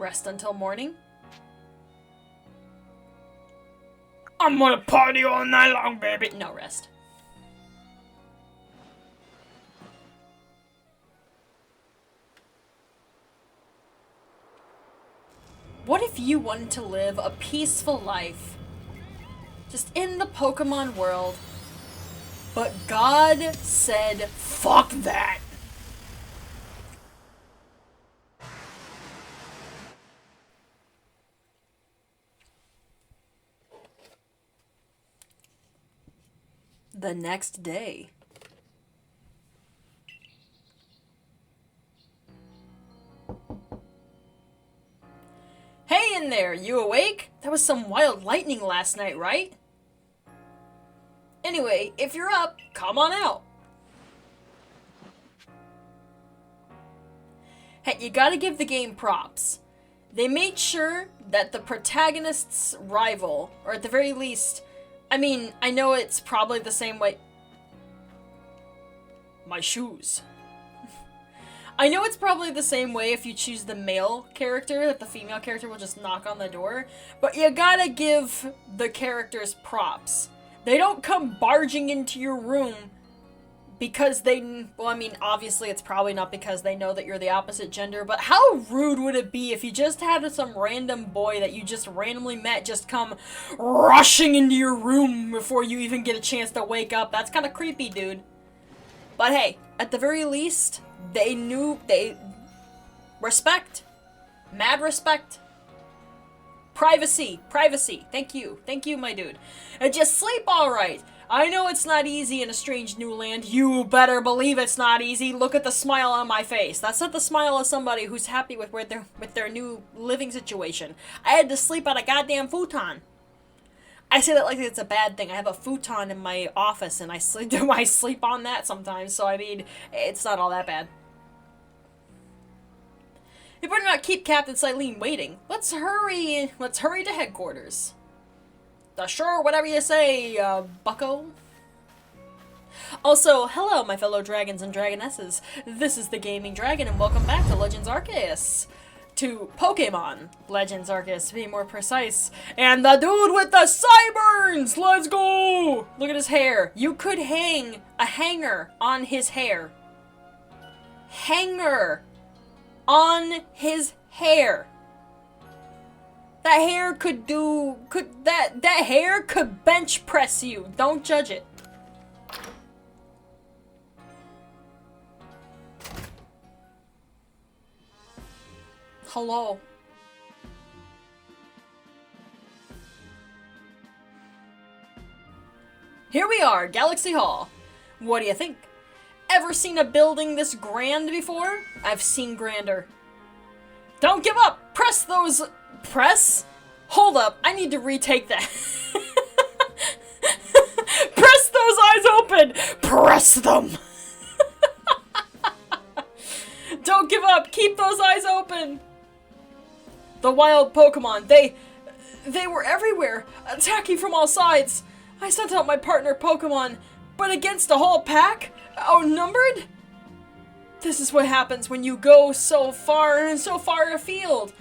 Rest until morning? I'm gonna party all night long, baby. No rest. What if you wanted to live a peaceful life? Just in the Pokemon world. But God said, fuck that! The next day. Hey in there, you awake? That was some wild lightning last night, right? Anyway, if you're up, come on out. Hey, you gotta give the game props. They made sure that the protagonist's rival, or at the very least, I mean, I know it's probably the same way... My shoes. I know it's probably the same way if you choose the male character, that the female character will just knock on the door, but you gotta give the characters props. They don't come barging into your room because they... Well, I mean, obviously it's probably not because they know that you're the opposite gender, but how rude would it be if you just had some random boy that you just randomly met just come rushing into your room before you even get a chance to wake up? That's kind of creepy, dude. But hey, at the very least, they knew... Respect. Mad respect. Privacy. Privacy. Thank you. Thank you, my dude. And just sleep alright. I know it's not easy in a strange new land. You better believe it's not easy. Look at the smile on my face. That's not the smile of somebody who's happy with their new living situation. I had to sleep on a goddamn futon. I say that like it's a bad thing. I have a futon in my office and I sleep on that sometimes. So I mean, it's not all that bad. You better not keep Captain Silene waiting. Let's hurry to headquarters. Sure, whatever you say, bucko. Also, hello, my fellow dragons and dragonesses. This is the Gaming Dragon, and welcome back to Legends Arceus. To Pokémon Legends Arceus, to be more precise. And the dude with the sideburns! Let's go! Look at his hair. You could hang a hanger on his hair. Hanger on his hair. That hair that hair could bench press you. Don't judge it. Hello. Here we are, Galaxy Hall. What do you think? Ever seen a building this grand before? I've seen grander. Don't give up! Press those... Press? Hold up, I need to retake that. Press those eyes open! Press them! Don't give up, keep those eyes open! The wild Pokemon, they were everywhere, attacking from all sides. I sent out my partner Pokemon, but against a whole pack? Outnumbered? This is what happens when you go so far afield.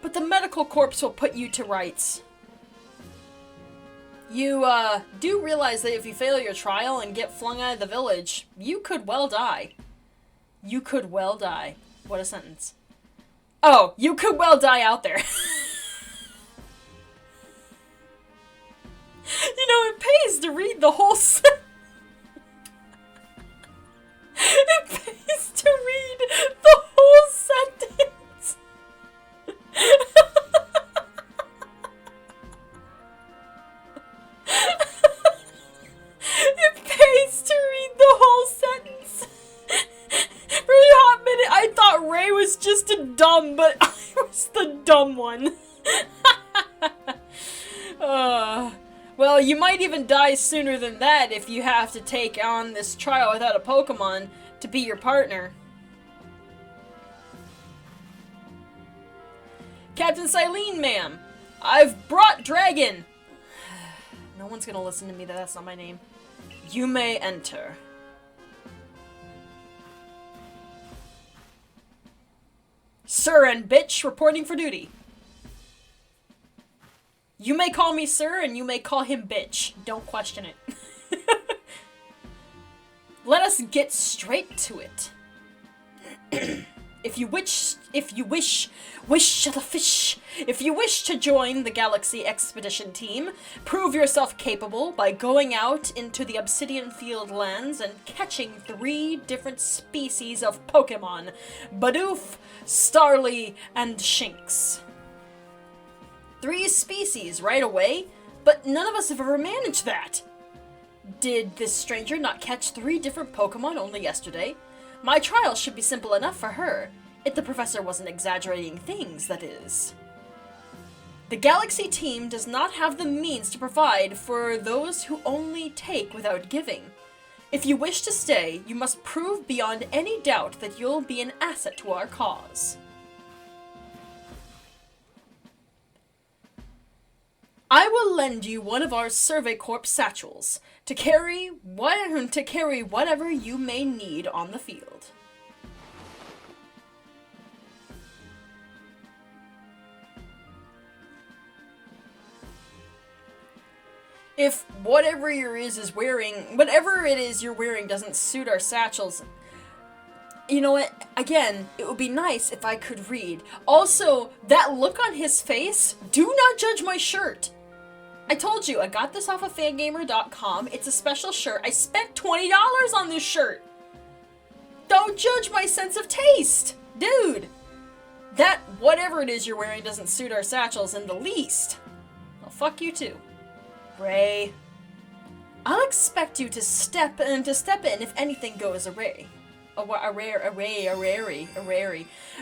But the medical corps will put you to rights. You, do realize that if you fail your trial and get flung out of the village, you could well die. You could well die. What a sentence. Oh, you could well die out there. You know, it pays to read the whole sentence. It pays to read the whole sentence. It pays to read the whole sentence. For a hot minute, I thought Ray was just a dumb, but I was the dumb one. Well, you might even die sooner than that if you have to take on this trial without a Pokemon to be your partner. Captain Silene, ma'am. I've brought Dragon. No one's gonna listen to me, that's not my name. You may enter. Sir and bitch reporting for duty. You may call me sir, and you may call him bitch. Don't question it. Let us get straight to it. If you wish to join the Galaxy Expedition team, prove yourself capable by going out into the Obsidian Field lands and catching 3 different species of Pokémon: Bidoof, Starly, and Shinx. 3 species right away, but none of us have ever managed that. Did this stranger not catch 3 different Pokémon only yesterday? My trial should be simple enough for her, if the professor wasn't exaggerating things, that is. The Galaxy team does not have the means to provide for those who only take without giving. If you wish to stay, you must prove beyond any doubt that you'll be an asset to our cause. I will lend you one of our Survey Corps satchels to carry whatever you may need on the field. If whatever it is you're wearing doesn't suit our satchels, you know what? Again, it would be nice if I could read. Also, that look on his face, do not judge my shirt. I told you, I got this off of fangamer.com. It's a special shirt. I spent $20 on this shirt. Don't judge my sense of taste. Dude, that whatever it is you're wearing doesn't suit our satchels in the least. Well, fuck you too. Ray. I'll expect you to step in if anything goes array.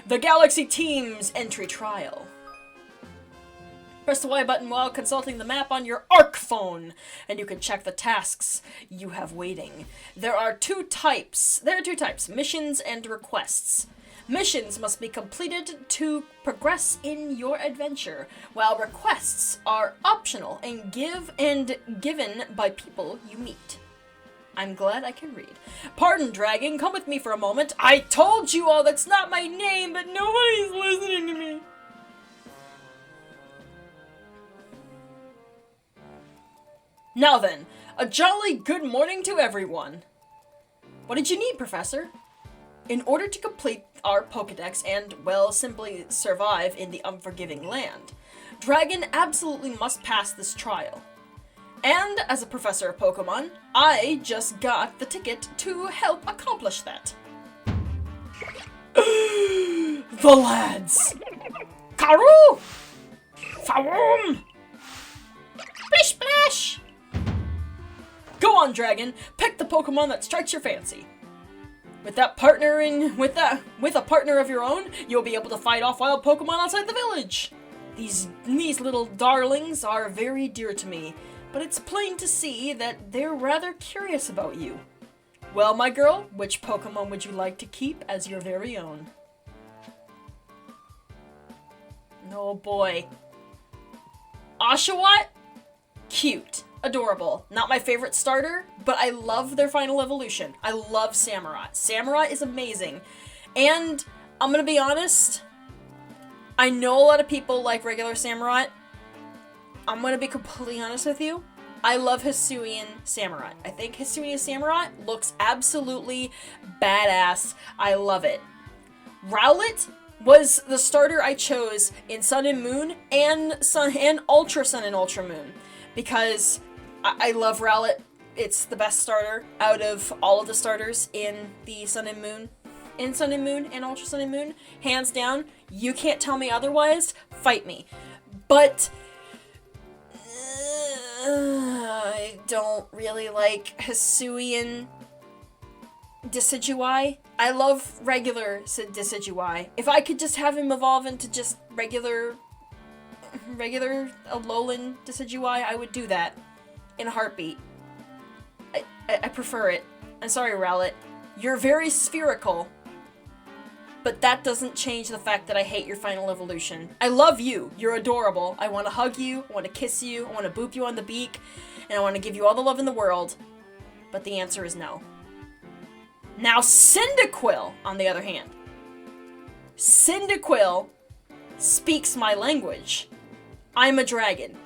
The Galaxy team's entry trial. Press the Y button while consulting the map on your ARC phone, and you can check the tasks you have waiting. There are two types, missions and requests. Missions must be completed to progress in your adventure, while requests are optional and given by people you meet. I'm glad I can read. Pardon, Dragon, come with me for a moment. I told you all that's not my name, but nobody's listening to me. Now then, a jolly good morning to everyone. What did you need, Professor? In order to complete our Pokedex and, well, simply survive in the unforgiving land, Dragon absolutely must pass this trial. And, as a professor of Pokemon, I just got the ticket to help accomplish that. The lads! Karu! Fawoom! Splish Splash! Go on, Dragon, pick the Pokemon that strikes your fancy. With a partner of your own, you'll be able to fight off wild Pokemon outside the village. These little darlings are very dear to me, but it's plain to see that they're rather curious about you. Well, my girl, which Pokemon would you like to keep as your very own? Oh boy. Oshawott? Cute. Adorable. Not my favorite starter, but I love their final evolution. I love Samurott. Samurott is amazing. And I'm gonna be honest, I know a lot of people like regular Samurott. I'm gonna be completely honest with you. I love Hisuian Samurott. I think Hisuian Samurott looks absolutely badass. I love it. Rowlet was the starter I chose in Sun and Moon and Ultra Sun and Ultra Moon, because I love Rowlet. It's the best starter out of all of the starters in the Sun and Moon. In Sun and Moon and Ultra Sun and Moon. Hands down. You can't tell me otherwise. Fight me. But I don't really like Hisuian Decidueye. I love regular Decidueye. If I could just have him evolve into just regular Alolan Decidueye, I would do that in a heartbeat. I prefer it. I'm sorry, Rowlet. You're very spherical, but that doesn't change the fact that I hate your final evolution. I love you. You're adorable. I want to hug you. I want to kiss you. I want to boop you on the beak. And I want to give you all the love in the world. But the answer is no. Now, Cyndaquil, on the other hand. Cyndaquil speaks my language. I'm a dragon.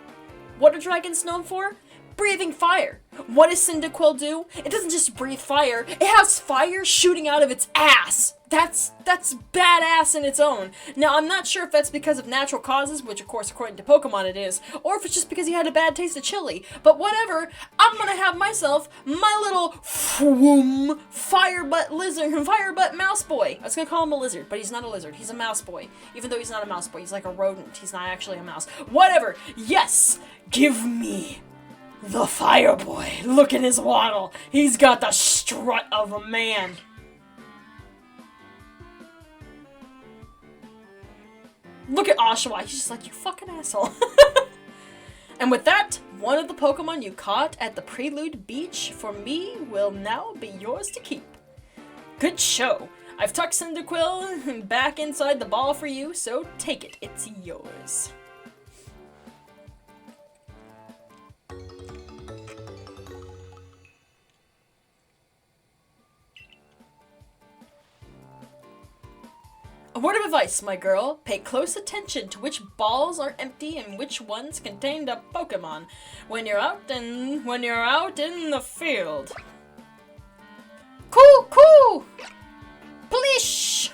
What are dragons known for? Breathing fire. What does Cyndaquil do? It doesn't just breathe fire, it has fire shooting out of its ass. That's badass in its own. Now, I'm not sure if that's because of natural causes, which of course according to Pokemon it is, or if it's just because he had a bad taste of chili. But whatever, I'm gonna have myself my little fire butt mouse boy. I was gonna call him a lizard, but he's not a lizard, he's a mouse boy. Even though he's not a mouse boy, he's like a rodent, he's not actually a mouse. Whatever, yes, give me the fire boy. Look at his waddle. He's got the strut of a man. Look at Oshawott. He's just like, you fucking asshole. And with that, one of the Pokemon you caught at the Prelude Beach for me will now be yours to keep. Good show. I've tucked Cyndaquil back inside the ball for you, so take it. It's yours. A word of advice, my girl. Pay close attention to which balls are empty and which ones contain a Pokemon when you're out in the field. Cool. Please.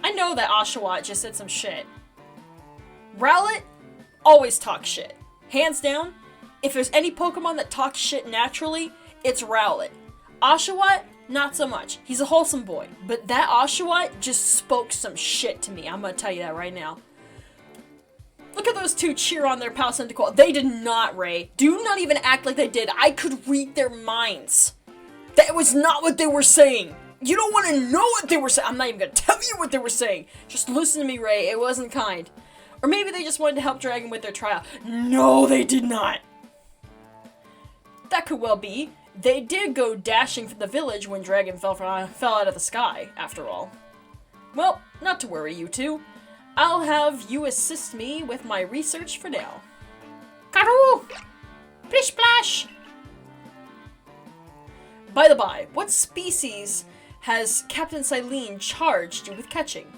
I know that Oshawott just said some shit. Rowlet always talks shit. Hands down, if there's any Pokemon that talks shit naturally, it's Rowlet. Oshawott, not so much. He's a wholesome boy. But that Oshawott just spoke some shit to me. I'm gonna tell you that right now. Look at those two cheer on their pal Cyndaquil. They did not, Ray. Do not even act like they did. I could read their minds. That was not what they were saying. You don't want to know what they were saying. I'm not even gonna tell you what they were saying. Just listen to me, Ray. It wasn't kind. Or maybe they just wanted to help Dragon with their trial. No, they did not. That could well be. They did go dashing from the village when Dragon fell out of the sky, after all. Well, not to worry, you two. I'll have you assist me with my research for now. Karoo! Plish splash! By the by, what species has Captain Silene charged you with catching?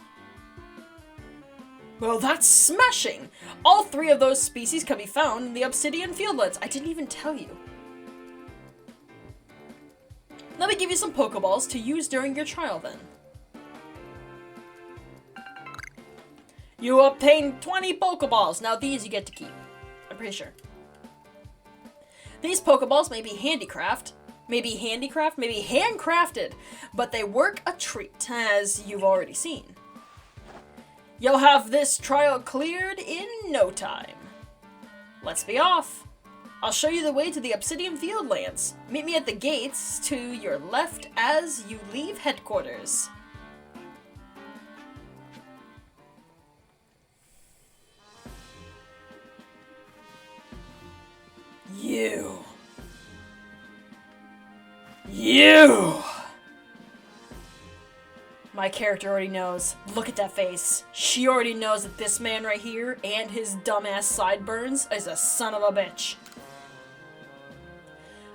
Well, that's smashing! All three of those species can be found in the Obsidian Fieldlands. I didn't even tell you. Let me give you some Pokeballs to use during your trial then. You obtained 20 Pokeballs. Now these you get to keep. I'm pretty sure. These Pokeballs may be handicrafted, but they work a treat, as you've already seen. You'll have this trial cleared in no time. Let's be off. I'll show you the way to the Obsidian Fieldlands. Meet me at the gates to your left as you leave headquarters. You. My character already knows. Look at that face. She already knows that this man right here and his dumbass sideburns is a son of a bitch.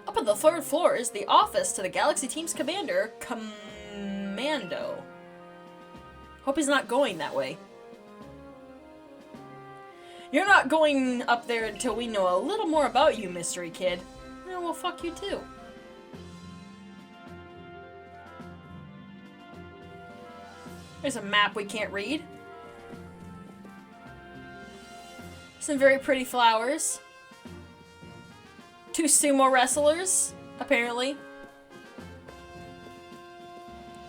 Up on the third floor is the office to the Galaxy Team's commander, Commando. Hope he's not going that way. You're not going up there until we know a little more about you, mystery kid. Well, fuck you too. There's a map we can't read. Some very pretty flowers. 2 sumo wrestlers, apparently.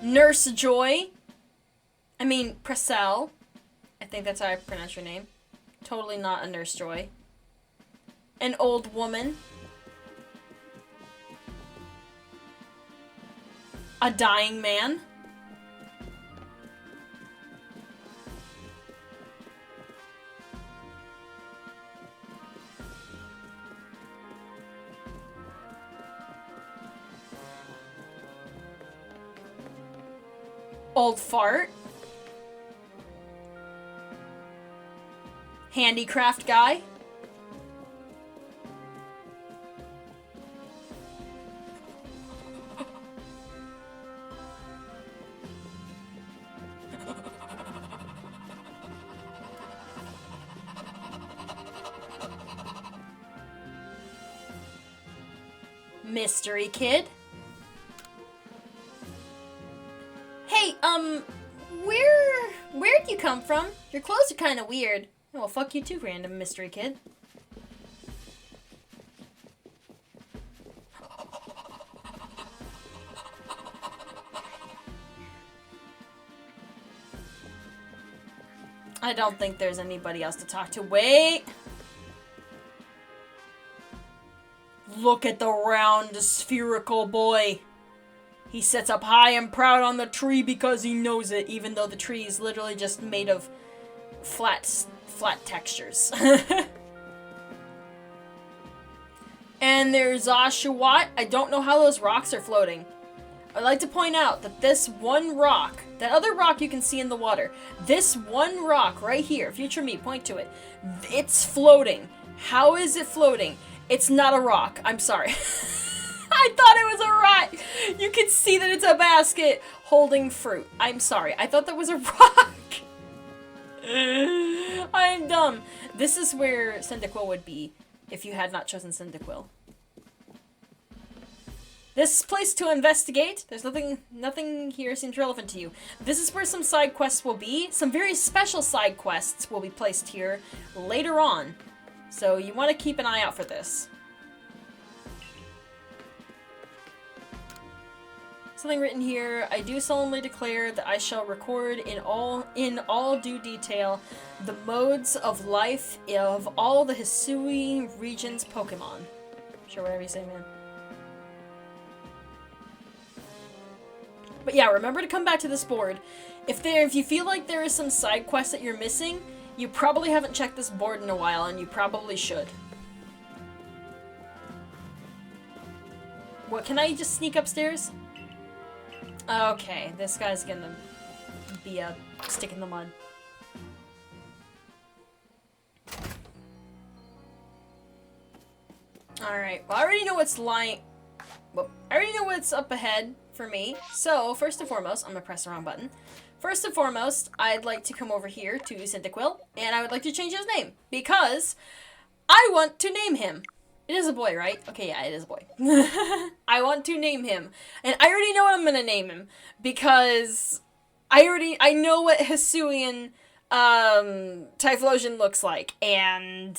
Nurse Joy. Purcell. I think that's how I pronounce your name. Totally not a Nurse Joy. An old woman. A dying man. Old fart. Handicraft guy. Mystery kid. Hey, where'd you come from? Your clothes are kind of weird. Well, fuck you too, random mystery kid. I don't think there's anybody else to talk to. Wait! Look at the round, spherical boy. He sits up high and proud on the tree because he knows it, even though the tree is literally just made of flat textures. And there's Oshawott. I don't know how those rocks are floating. I'd like to point out that this one rock, that other rock you can see in the water, this one rock right here, future me, point to it, it's floating. How is it floating? It's not a rock. I'm sorry. I thought it was a rock. You can see that it's a basket holding fruit. I'm sorry. I thought that was a rock. I'm dumb. This is where Cyndaquil would be if you had not chosen Cyndaquil. This place to investigate. There's nothing here seems relevant to you. This is where some side quests will be. Some very special side quests will be placed here later on. So you want to keep an eye out for this. Something written here. I do solemnly declare that I shall record in all due detail the modes of life of all the Hisui region's Pokemon. Sure, whatever you say, man. But yeah, remember to come back to this board. If you feel like there is some side quest that you're missing, you probably haven't checked this board in a while, and you probably should. What, can I just sneak upstairs? Okay, this guy's gonna be a stick in the mud. Alright, well I already know what's lying... Well, I already know what's up ahead for me. So, first and foremost, I'm gonna press the wrong button. First and foremost, I'd like to come over here to Cyndaquil, and I would like to change his name, because I want to name him. It is a boy, right? Okay, yeah, it is a boy. I want to name him. And I already know what I'm gonna name him, because I know what Hisuian Typhlosion looks like, and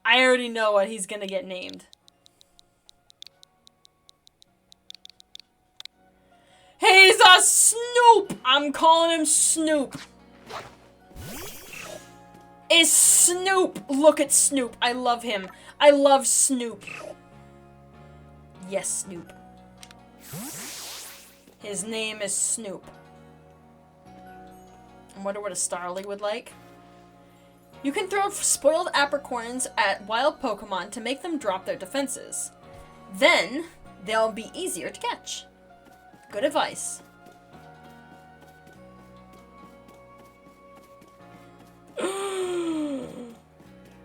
I already know what he's gonna get named. He's a Snoop! I'm calling him Snoop. Is Snoop. Look at Snoop. I love him. I love Snoop. Yes, Snoop. His name is Snoop. I wonder what a Starly would like. You can throw spoiled apricorns at wild Pokemon to make them drop their defenses. Then, they'll be easier to catch. Good advice.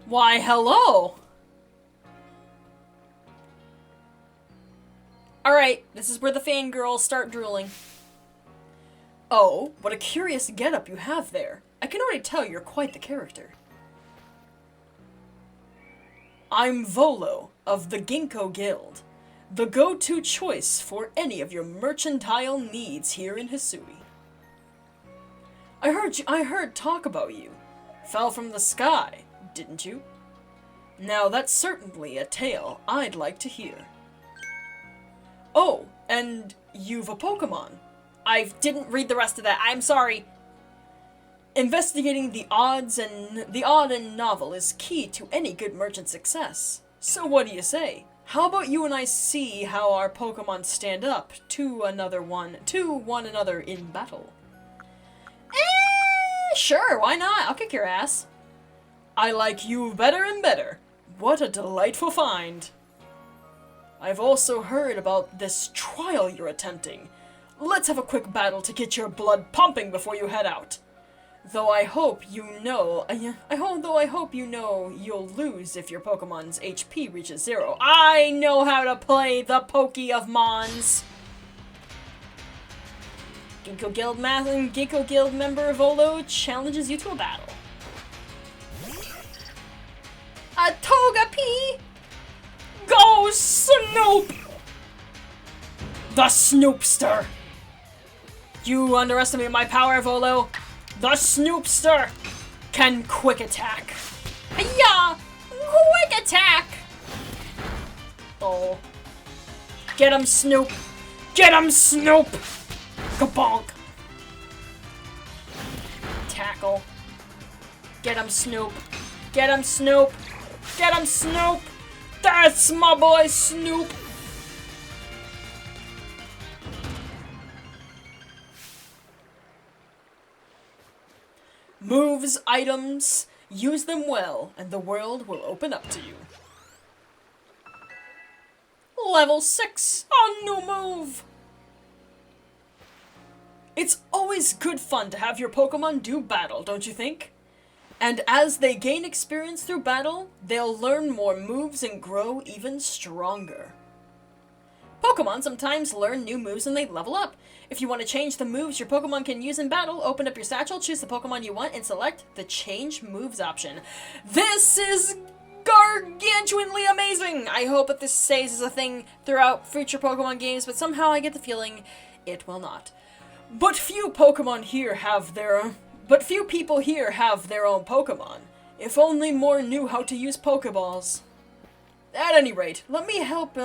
Why, hello! Alright, this is where the fangirls start drooling. Oh, what a curious getup you have there. I can already tell you're quite the character. I'm Volo, of the Ginkgo Guild. The go-to choice for any of your mercantile needs here in Hisui. I heard talk about you. Fell from the sky, didn't you? Now that's certainly a tale I'd like to hear. Oh, and you've a Pokemon. I didn't read the rest of that, I'm sorry. Investigating the odd and novel is key to any good merchant's success. So what do you say? How about you and I see how our Pokemon stand up to one another in battle? Sure, why not? I'll kick your ass. I like you better and better. What a delightful find. I've also heard about this trial you're attempting. Let's have a quick battle to get your blood pumping before you head out. Though I hope you know you'll lose if your Pokemon's HP reaches 0. I know how to play the Poke of Mons. Ginkgo Guild member Volo challenges you to a battle. A Togepi! Go, Snoop! The Snoopster! You underestimate my power, Volo. The Snoopster can quick attack. Yeah, quick attack! Oh. Get him, Snoop! Get him, Snoop! Kabonk! Tackle. Get him, Snoop! Get him, Snoop! Get him, Snoop! That's my boy, Snoop! Moves, items, use them well, and the world will open up to you. Level 6, a new move! It's always good fun to have your Pokemon do battle, don't you think? And as they gain experience through battle, they'll learn more moves and grow even stronger. Pokemon sometimes learn new moves when they level up. If you want to change the moves your Pokemon can use in battle, open up your satchel, choose the Pokemon you want, and select the Change Moves option. This is gargantuanly amazing! I hope that this stays as a thing throughout future Pokemon games, but somehow I get the feeling it will not. But few people here have their own Pokemon. If only more knew how to use Pokeballs. At any rate, let me help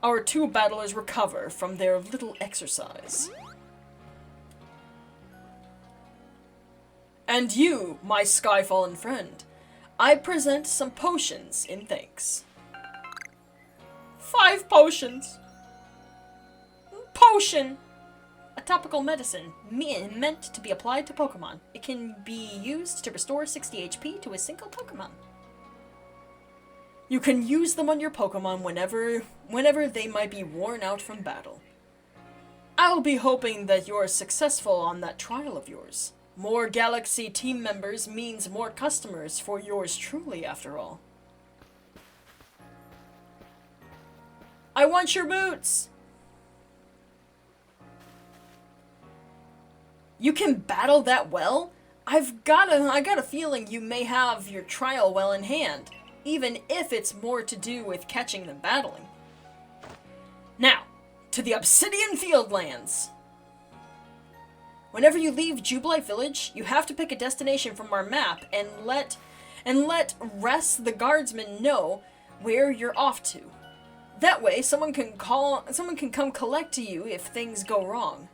our two battlers recover from their little exercise. And you, my sky-fallen friend, I present some potions in thanks. 5 potions. Potion! A topical medicine meant to be applied to Pokemon. It can be used to restore 60 HP to a single Pokemon. You can use them on your Pokemon whenever they might be worn out from battle. I'll be hoping that you're successful on that trial of yours. More Galaxy team members means more customers for yours truly, after all. I want your boots! You can battle that well? I got a feeling you may have your trial well in hand, even if it's more to do with catching than battling. Now, to the Obsidian Fieldlands. Whenever you leave Jubilife Village, you have to pick a destination from our map and let Rest the guardsman know where you're off to. That way, someone can come collect you if things go wrong.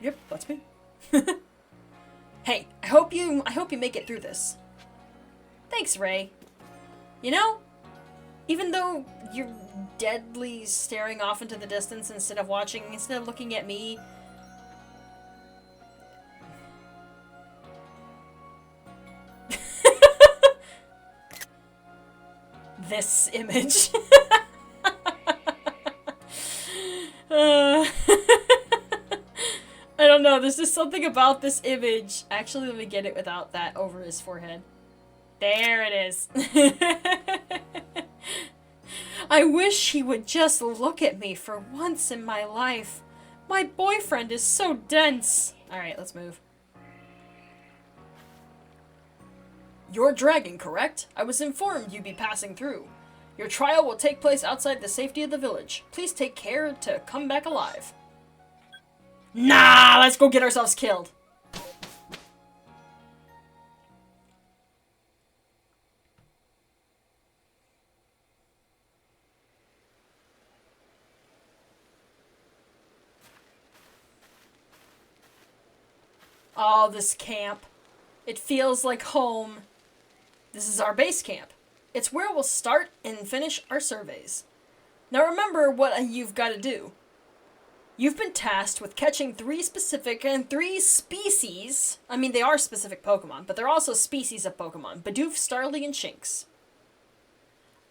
Yep, that's me. Hey, I hope you make it through this. Thanks, Ray. You know, even though you're deadly staring off into the distance instead of looking at me. This image. I don't know, there's just something about this image. Actually, let me get it without that over his forehead. There it is. I wish he would just look at me for once in my life. My boyfriend is so dense. Alright, let's move. You're Dragon, correct? I was informed you'd be passing through. Your trial will take place outside the safety of the village. Please take care to come back alive. Nah, let's go get ourselves killed. Oh, this camp. It feels like home. This is our base camp. It's where we'll start and finish our surveys. Now remember what you've got to do. You've been tasked with catching 3 species. I mean, they are specific Pokemon, but they're also species of Pokemon. Bidoof, Starly, and Shinx.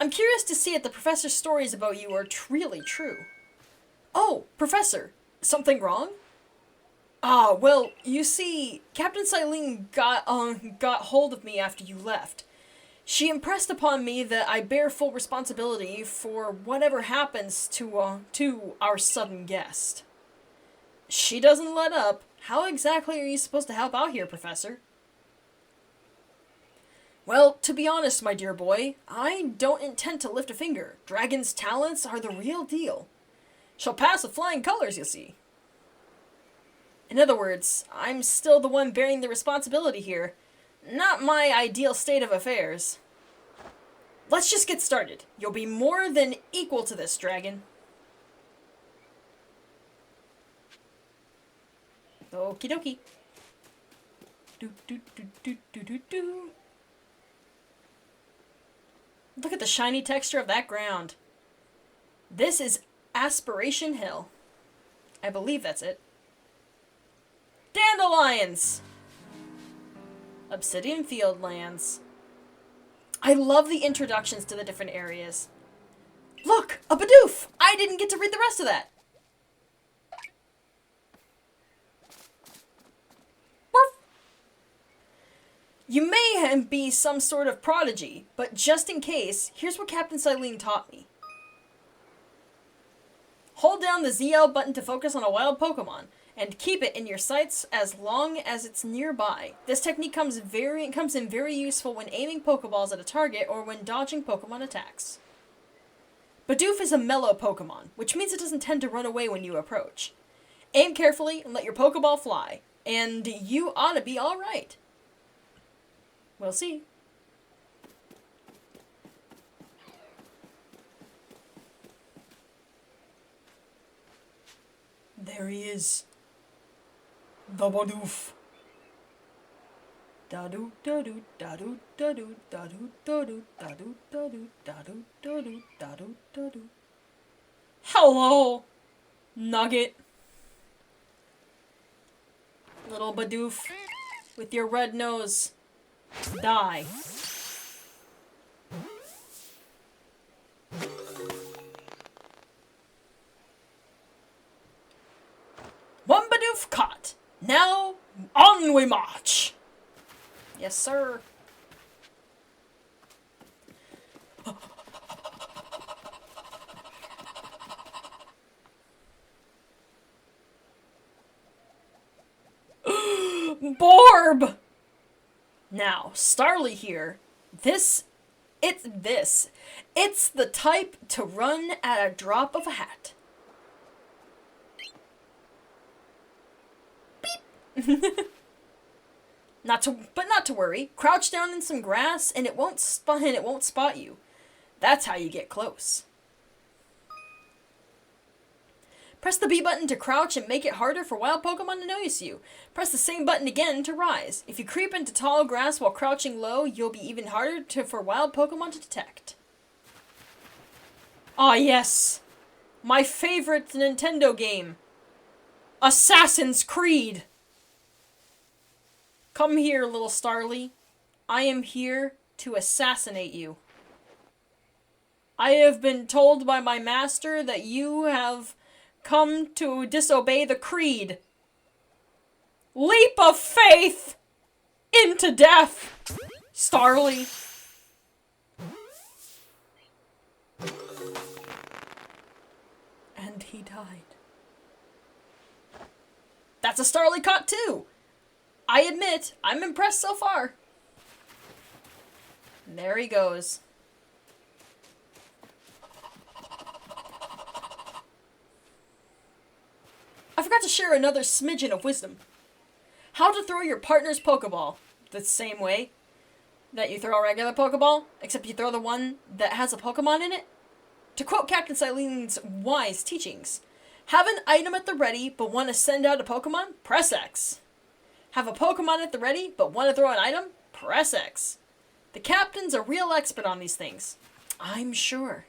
I'm curious to see if the professor's stories about you are really true. Oh, Professor, something wrong? Ah, well, you see, Captain Silene got hold of me after you left. She impressed upon me that I bear full responsibility for whatever happens to our sudden guest. She doesn't let up. How exactly are you supposed to help out here, Professor? Well, to be honest, my dear boy, I don't intend to lift a finger. Dragon's talents are the real deal. Shall pass with flying colors, you see. In other words, I'm still the one bearing the responsibility here. Not my ideal state of affairs. Let's just get started. You'll be more than equal to this, dragon. Okie dokie. Do do do do do do do. Look at the shiny texture of that ground. This is Aspiration Hill. I believe that's it. Dandelions! Obsidian Fieldlands. I love the introductions to the different areas. Look! A Bidoof! I didn't get to read the rest of that. You may be some sort of prodigy, but just in case, here's what Captain Silene taught me. Hold down the ZL button to focus on a wild Pokemon, and keep it in your sights as long as it's nearby. This technique comes in very useful when aiming Pokeballs at a target or when dodging Pokemon attacks. Bidoof is a mellow Pokemon, which means it doesn't tend to run away when you approach. Aim carefully and let your Pokeball fly, and you ought to be alright. We'll see. There he is. The Bidoof. Da-do, da-do, da-do, da-do, da-do, da-do, da-do, da-do, da-do, da-do, da-do, da-do. Hello, Nugget. Little Bidoof, with your red nose. Die. One Bidoof caught. Now, on we march. Yes, sir. Borb! Now, Starly here. It's the type to run at a drop of a hat. Beep! Not to worry. Crouch down in some grass and it won't spot you. That's how you get close. Press the B button to crouch and make it harder for wild Pokemon to notice you. Press the same button again to rise. If you creep into tall grass while crouching low, you'll be even harder for wild Pokemon to detect. Ah yes! My favorite Nintendo game. Assassin's Creed! Come here, little Starly. I am here to assassinate you. I have been told by my master that you have come to disobey the creed. Leap of faith into death, Starly. And he died. That's a Starly caught too. I admit, I'm impressed so far. And there he goes. I forgot to share another smidgen of wisdom. How to throw your partner's Pokeball. The same way that you throw a regular Pokeball, except you throw the one that has a Pokemon in it. To quote Captain Silene's wise teachings, have an item at the ready but want to send out a Pokemon? Press X. Have a Pokemon at the ready but want to throw an item? Press X. The captain's a real expert on these things. I'm sure.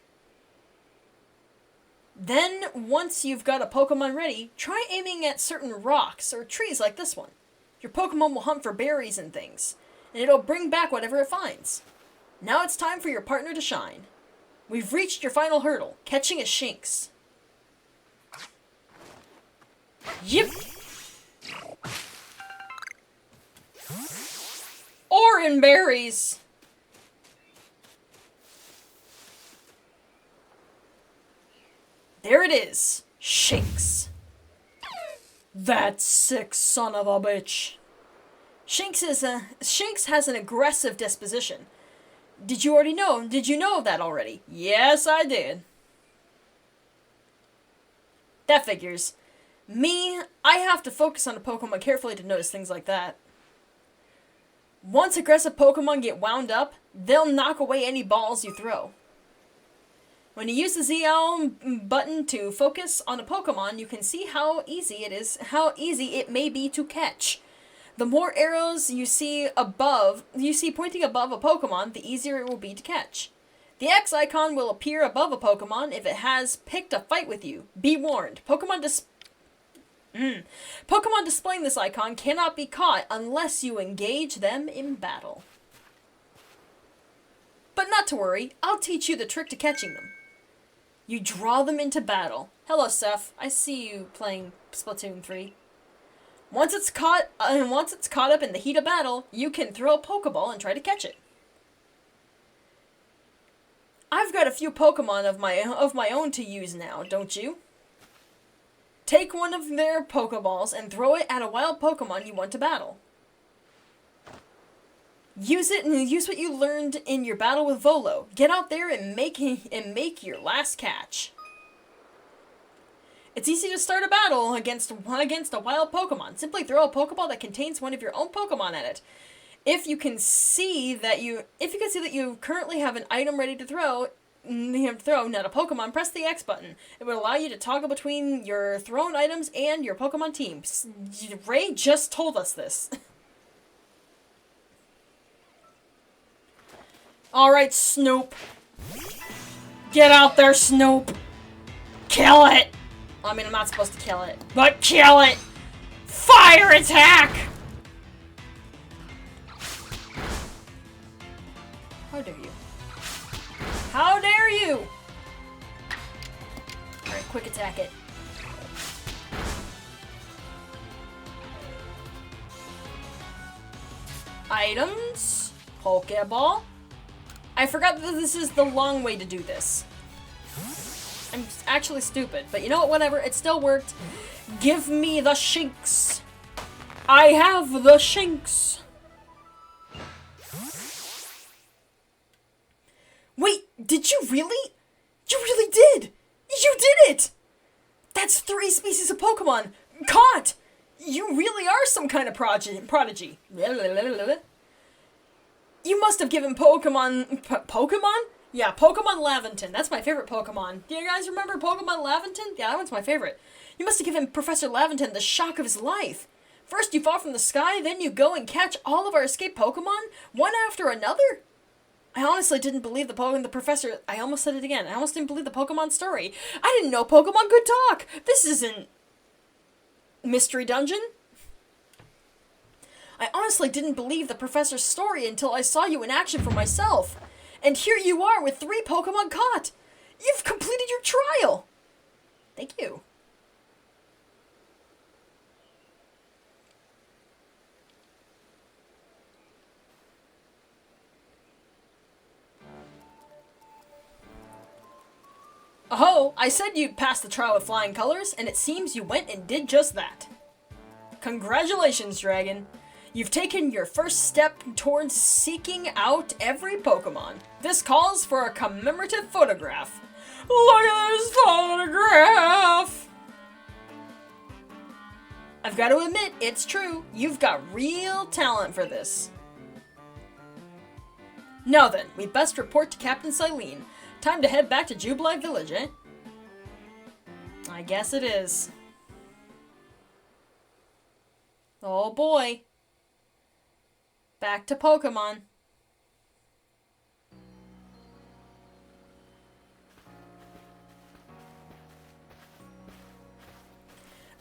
Then, once you've got a Pokemon ready, try aiming at certain rocks or trees like this one. Your Pokemon will hunt for berries and things, and it'll bring back whatever it finds. Now it's time for your partner to shine. We've reached your final hurdle, catching a Shinx. Yep! Oran berries! There it is. Shinx. That sick son of a bitch. Shinx has an aggressive disposition. Did you know that already? Yes, I did. That figures. Me, I have to focus on a Pokemon carefully to notice things like that. Once aggressive Pokemon get wound up, they'll knock away any balls you throw. When you use the ZL button to focus on a Pokemon, you can see how easy it may be to catch. The more arrows you see pointing above a Pokemon, the easier it will be to catch. The X icon will appear above a Pokemon if it has picked a fight with you. Be warned, Pokemon displaying this icon cannot be caught unless you engage them in battle. But not to worry, I'll teach you the trick to catching them. You draw them into battle. Hello, Seth. I see you playing Splatoon 3. Once it's caught up in the heat of battle, you can throw a Pokeball and try to catch it. I've got a few Pokemon of my own to use now, don't you? Take one of their Pokeballs and throw it at a wild Pokemon you want to battle. Use it and use what you learned in your battle with Volo. Get out there and make your last catch. It's easy to start a battle against a wild Pokemon. Simply throw a Pokeball that contains one of your own Pokemon at it. If you can see that you currently have an item ready to throw, not a Pokemon, press the X button. It will allow you to toggle between your thrown items and your Pokemon team. Ray just told us this. Alright, Snoop. Get out there, Snoop. Kill it. I mean, I'm not supposed to kill it, but kill it. Fire attack. How dare you? How dare you? Alright, quick attack it. Items. Pokeball. I forgot that this is the long way to do this. I'm actually stupid, but you know what, whatever, it still worked. Give me the Shinx. I have the Shinx. Wait, did you really? You really did! You did it! That's 3 species of Pokemon caught! You really are some kind of prodigy. You must have given Pokemon? Yeah, Pokemon Laventon. That's my favorite Pokemon. Do you guys remember Pokemon Laventon? Yeah, that one's my favorite. You must have given Professor Laventon the shock of his life. First you fall from the sky, then you go and catch all of our escaped Pokemon, one after another? I honestly didn't believe the professor... I almost said it again. I almost didn't believe the Pokemon story. I didn't know Pokemon could talk. This isn't... Mystery Dungeon? I honestly didn't believe the professor's story until I saw you in action for myself. And here you are with 3 Pokemon caught. You've completed your trial. Thank you. Oh, I said you'd pass the trial with flying colors, and it seems you went and did just that. Congratulations, Dragon. You've taken your first step towards seeking out every Pokemon. This calls for a commemorative photograph. Look at this photograph! I've got to admit, it's true. You've got real talent for this. Now then, we best report to Captain Silene. Time to head back to Jubilife Village, eh? I guess it is. Oh boy. Back to Pokemon.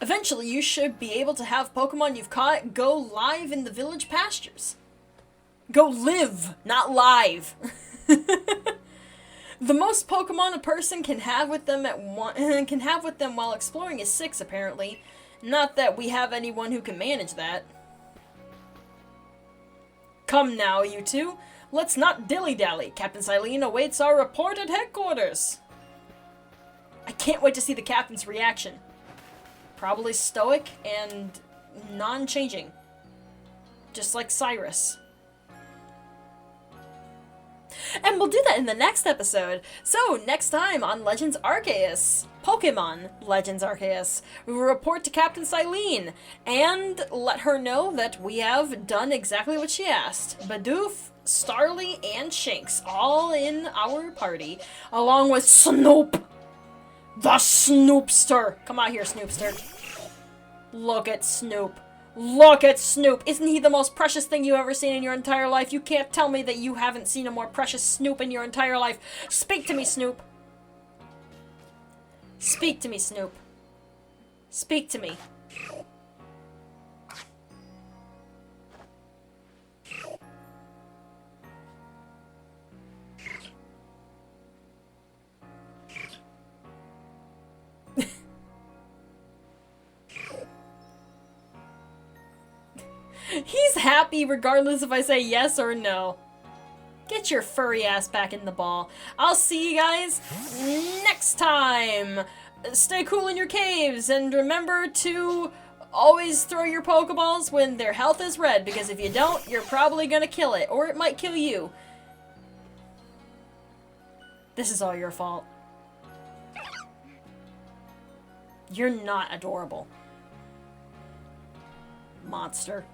Eventually, you should be able to have Pokemon you've caught go live in the village pastures. Go live, not live. The most Pokemon a person can have with them while exploring is 6, apparently. Not that we have anyone who can manage that. Come now, you two. Let's not dilly-dally. Captain Silene awaits our report at headquarters. I can't wait to see the captain's reaction. Probably stoic and non-changing. Just like Cyrus. And we'll do that in the next episode. So, next time on Legends Arceus, Pokemon Legends Arceus, we will report to Captain Silene and let her know that we have done exactly what she asked. Bidoof, Starly, and Shinx all in our party, along with Snoop, the Snoopster. Come out here, Snoopster. Look at Snoop. Look at Snoop! Isn't he the most precious thing you've ever seen in your entire life? You can't tell me that you haven't seen a more precious Snoop in your entire life. Speak to me, Snoop. Speak to me, Snoop. Speak to me. He's happy regardless if I say yes or no. Get your furry ass back in the ball. I'll see you guys next time. Stay cool in your caves and remember to always throw your Pokeballs when their health is red, because if you don't, you're probably gonna kill it, or it might kill you. This is all your fault. You're not adorable. Monster.